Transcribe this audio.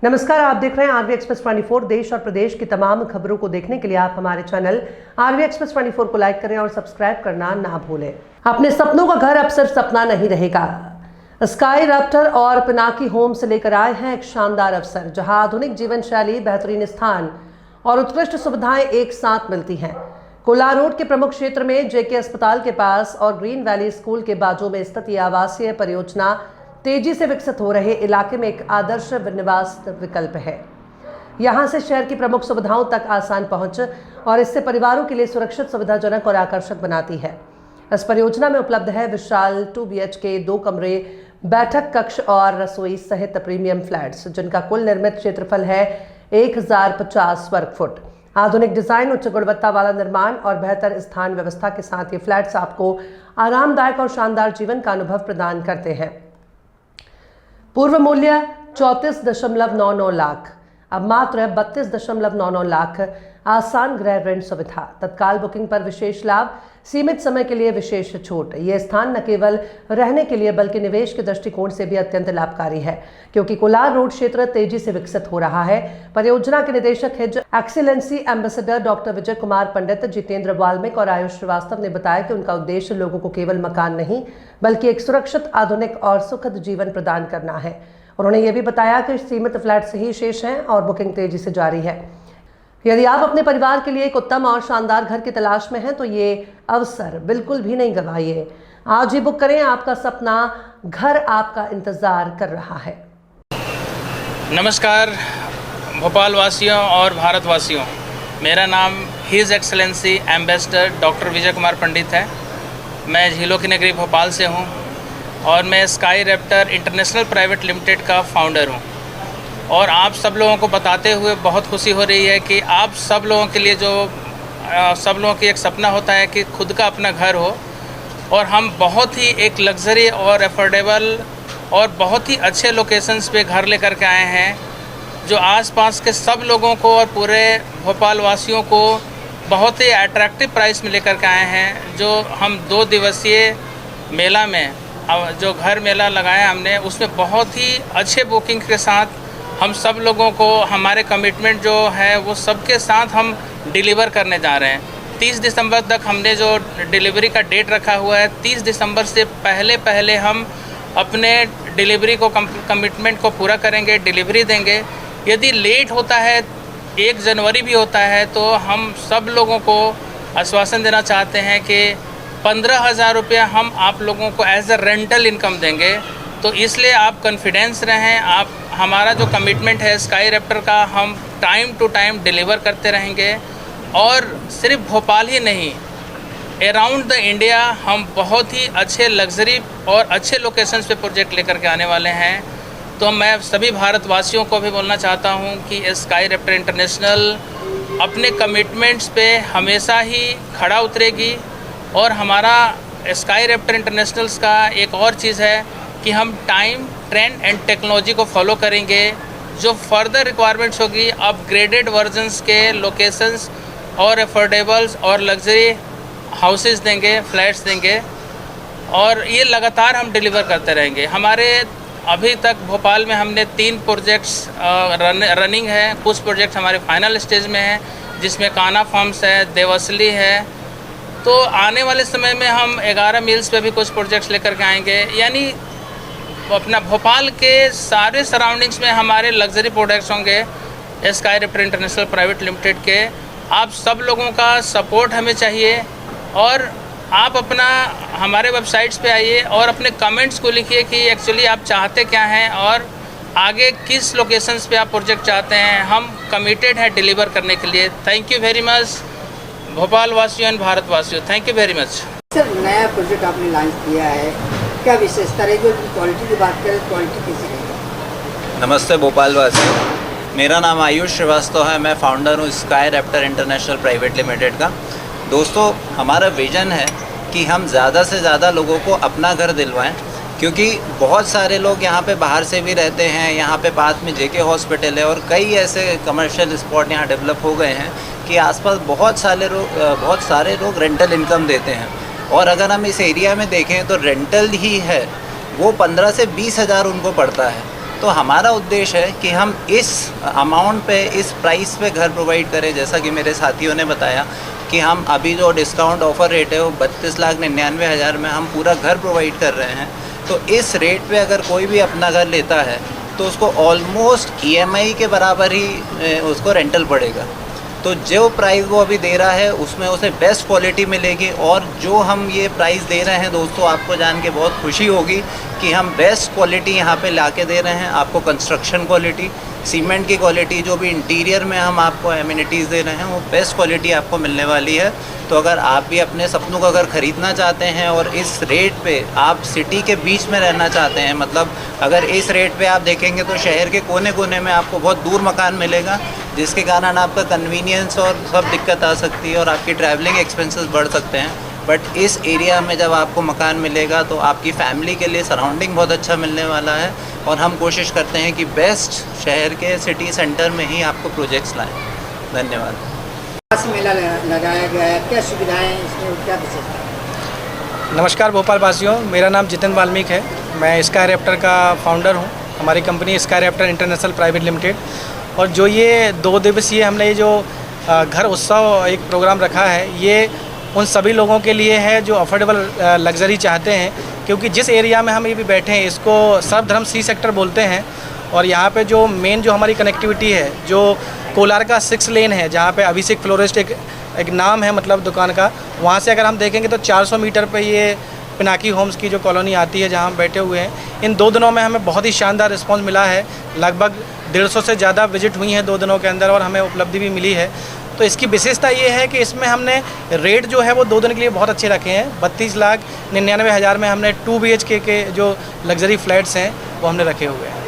नमस्कार, आप देख रहे हैं आरवी एक्सप्रेस 24। देश और प्रदेश की तमाम खबरों को देखने के लिए आप हमारे चैनल आरवी एक्सप्रेस 24 को लाइक करें और सब्सक्राइब करना ना भूलें। अपने सपनों का घर अब सिर्फ सपना नहीं रहेगा। स्काई रैप्टर और पिनाकी होम से लेकर आए हैं एक शानदार अवसर, जहां आधुनिक जीवन शैली, बेहतरीन स्थान और उत्कृष्ट सुविधाएं एक साथ मिलती हैं। कोलार रोड के प्रमुख क्षेत्र में जेके अस्पताल के पास और ग्रीन वैली स्कूल के बाजू में स्थित यह आवासीय परियोजना तेजी से विकसित हो रहे इलाके में एक आदर्श निवास विकल्प है। यहां से शहर की प्रमुख सुविधाओं तक आसान पहुंच और इससे परिवारों के लिए सुरक्षित, सुविधाजनक और आकर्षक बनाती है। इस परियोजना में उपलब्ध है विशाल 2 BHK 2 कमरे, बैठक कक्ष और रसोई सहित प्रीमियम फ्लैट्स, जिनका कुल निर्मित क्षेत्रफल है 1050 वर्ग फुट। आधुनिक डिजाइन, उच्च गुणवत्ता वाला निर्माण और बेहतर स्थान व्यवस्था के साथ ये फ्लैट्स आपको आरामदायक और शानदार जीवन का अनुभव प्रदान करते हैं। पूर्व मूल्य 34.99 लाख, अब मात्र 32.99 लाख। आसान गृह ऋण सुविधा, तत्काल बुकिंग पर विशेष लाभ, सीमित समय के लिए विशेष छूट। ये स्थान न केवल रहने के लिए बल्कि निवेश के दृष्टिकोण से भी अत्यंत लाभकारी है, क्योंकि कोलार रोड क्षेत्र तेजी से विकसित हो रहा है। परियोजना के निदेशक his excellency ambassador doctor Vijay Kumar Pandit, Jitendra Valmiki और आयुष श्रीवास्तव ने बताया कि उनका उद्देश्य लोगों को केवल मकान नहीं बल्कि एक सुरक्षित, आधुनिक और सुखद जीवन प्रदान करना है। उन्होंने ये भी बताया कि सीमित फ्लैट से ही शेष हैं और बुकिंग तेजी से जारी है। यदि आप अपने परिवार के लिए एक उत्तम और शानदार घर की तलाश में हैं तो ये अवसर बिल्कुल भी नहीं गंवाइए। आज ही बुक करें, आपका सपना घर आपका इंतजार कर रहा है। नमस्कार भोपाल वासियों और भारतवासियों, मेरा नाम his excellency ambassador doctor Vijay Kumar Pandit है। मैं झीलों की नगरी भोपाल से हूँ और मैं sky Raptor international private limited का फाउंडर हूँ। और आप सब लोगों को बताते हुए बहुत खुशी हो रही है कि आप सब लोगों के लिए सब लोगों की एक सपना होता है कि खुद का अपना घर हो, और हम बहुत ही एक लग्जरी और अफोर्डेबल और बहुत ही अच्छे लोकेशंस पे घर लेकर के आए हैं, जो आसपास के सब लोगों को और पूरे भोपाल वासियों को बहुत ही अट्रैक्टिव प्राइस में लेकर के आए हैं। जो हम 2 दिवसीय मेला में जो घर मेला लगाया हमने, उसमें बहुत ही अच्छे बुकिंग के साथ हम सब लोगों को हमारे कमिटमेंट जो है वो सबके साथ हम डिलीवर करने जा रहे हैं। 30 दिसंबर तक हमने जो डिलीवरी का डेट रखा हुआ है, 30 दिसंबर से पहले हम अपने डिलीवरी को कमिटमेंट को पूरा करेंगे, डिलीवरी देंगे। यदि लेट होता है, 1 जनवरी भी होता है, तो हम सब लोगों को आश्वासन देना चाहते हैं कि 15,000 रुपया हम आप लोगों को एज अ रेंटल इनकम देंगे। तो इसलिए आप कॉन्फिडेंस रहें। आप हमारा जो कमिटमेंट है स्काई रैप्टर का, हम टाइम टू टाइम डिलीवर करते रहेंगे। और सिर्फ भोपाल ही नहीं, अराउंड द इंडिया हम बहुत ही अच्छे लग्जरी और अच्छे लोकेशंस पे प्रोजेक्ट लेकर के आने वाले हैं। तो मैं सभी भारतवासियों को भी बोलना चाहता हूँ कि स्काई रैप्टर इंटरनेशनल अपने कमिटमेंट्स पे हमेशा ही खड़ा उतरेगी। और हमारा स्काई रैप्टर इंटरनेशनल्स का एक और चीज़ है कि हम टाइम, ट्रेंड एंड टेक्नोलॉजी को फॉलो करेंगे। जो फर्दर रिक्वायरमेंट्स होगी, अपग्रेडेड वर्जन्स के लोकेशंस और अफोर्डेबल्स और लग्जरी हाउसेस देंगे, फ्लैट्स देंगे, और ये लगातार हम डिलीवर करते रहेंगे। हमारे अभी तक भोपाल में हमने 3 प्रोजेक्ट्स रनिंग है। कुछ प्रोजेक्ट हमारे फाइनल स्टेज में हैं, जिसमें काना फार्म्स है, देवसली है। तो आने वाले समय में हम 11 मील्स पे भी कुछ प्रोजेक्ट्स लेकर के आएंगे। यानी अपना भोपाल के सारे सराउंडिंग्स में हमारे लग्जरी प्रोडक्ट्स होंगे sky Raptor international private limited के। आप सब लोगों का सपोर्ट हमें चाहिए, और आप अपना हमारे वेबसाइट्स पे आइए और अपने कमेंट्स को लिखिए कि एक्चुअली आप चाहते क्या हैं और आगे किस लोकेशंस पे आप प्रोजेक्ट चाहते हैं। हम कमिटेड हैं डिलीवर करने के लिए। Thank you very much Bhopal वासियों एंड भारतवासियों, thank you very much. Sir, नया प्रोजेक्ट आपने लॉन्च किया है, क्या विशेषता रही? जो क्वालिटी की बात करें, क्वालिटी कैसी रहेगी? नमस्ते भोपाल वासियों, मेरा नाम आयुष श्रीवास्तव है। मैं फाउंडर हूँ sky Raptor international private limited का। दोस्तों, हमारा विज़न है कि हम ज़्यादा से ज़्यादा लोगों को अपना घर दिलवाएं, क्योंकि बहुत सारे लोग यहाँ पे बाहर से भी रहते हैं। यहाँ पे पास में जेके हॉस्पिटल है और कई ऐसे कमर्शियल स्पॉट यहाँ डेवलप हो गए हैं कि आसपास बहुत सारे लोग रेंटल इनकम देते हैं। और अगर हम इस एरिया में देखें तो रेंटल ही है वो 15 से 20 हज़ार उनको पड़ता है। तो हमारा उद्देश्य है कि हम इस अमाउंट पे, इस प्राइस पे घर प्रोवाइड करें। जैसा कि मेरे साथियों ने बताया कि हम अभी जो डिस्काउंट ऑफ़र रेट है वो 32,99,000 में हम पूरा घर प्रोवाइड कर रहे हैं। तो इस रेट पे अगर कोई भी अपना घर लेता है तो उसको ऑलमोस्ट EMI के बराबर ही उसको रेंटल पड़ेगा। तो जो प्राइस वो अभी दे रहा है उसमें उसे बेस्ट क्वालिटी मिलेगी। और जो हम ये प्राइस दे रहे हैं दोस्तों, आपको जान के बहुत खुशी होगी कि हम बेस्ट क्वालिटी यहाँ पे ला के दे रहे हैं। आपको कंस्ट्रक्शन क्वालिटी, सीमेंट की क्वालिटी, जो भी इंटीरियर में हम आपको एमिनिटीज़ दे रहे हैं वो बेस्ट क्वालिटी आपको मिलने वाली है। तो अगर आप भी अपने सपनों का घर ख़रीदना चाहते हैं और इस रेट पे आप सिटी के बीच में रहना चाहते हैं, मतलब अगर इस रेट पे आप देखेंगे तो शहर के कोने कोने में आपको बहुत दूर मकान मिलेगा, जिसके कारण आपका कन्वीनियंस और सब दिक्कत आ सकती है और आपकी ट्रैवलिंग एक्सपेंसेस बढ़ सकते हैं। बट इस एरिया में जब आपको मकान मिलेगा तो आपकी फ़ैमिली के लिए सराउंडिंग बहुत अच्छा मिलने वाला है। और हम कोशिश करते हैं कि बेस्ट शहर के सिटी सेंटर में ही आपको प्रोजेक्ट्स लाएं। धन्यवाद। खास मेला लगाया गया है, क्या सुविधाएं हैं इसमें, क्या विशेषता है? नमस्कार भोपाल वासियों, मेरा नाम जितेंद्र वाल्मीकि है। मैं स्काई रैप्टर का फाउंडर हूँ। हमारी company sky Raptor international private limited. और जो ये 2 दिवसीय हमने ये जो घर उत्सव एक प्रोग्राम रखा है, ये उन सभी लोगों के लिए है जो अफोर्डेबल लग्जरी चाहते हैं। क्योंकि जिस एरिया में हम ये भी बैठे हैं इसको सर्वधर्म C सेक्टर बोलते हैं। और यहाँ पे जो मेन जो हमारी कनेक्टिविटी है, जो कोलार का 6 लेन है, जहाँ पे अभिषेक फ्लोरिस्ट एक नाम है मतलब दुकान का, वहाँ से अगर हम देखेंगे तो 400 मीटर पे ये पिनाकी होम्स की जो कॉलोनी आती है जहाँ हम बैठे हुए हैं। इन 2 दिनों में हमें बहुत ही शानदार रिस्पांस मिला है। लगभग 150 से ज़्यादा विजिट हुई हैं 2 दिनों के अंदर और हमें उपलब्धि भी मिली है। तो इसकी विशेषता ये है कि इसमें हमने रेट जो है वो 2 दिन के लिए बहुत अच्छे रखे हैं। 32,99,000 में हमने 2 BHK के जो लग्जरी फ्लैट्स हैं वो हमने रखे हुए हैं।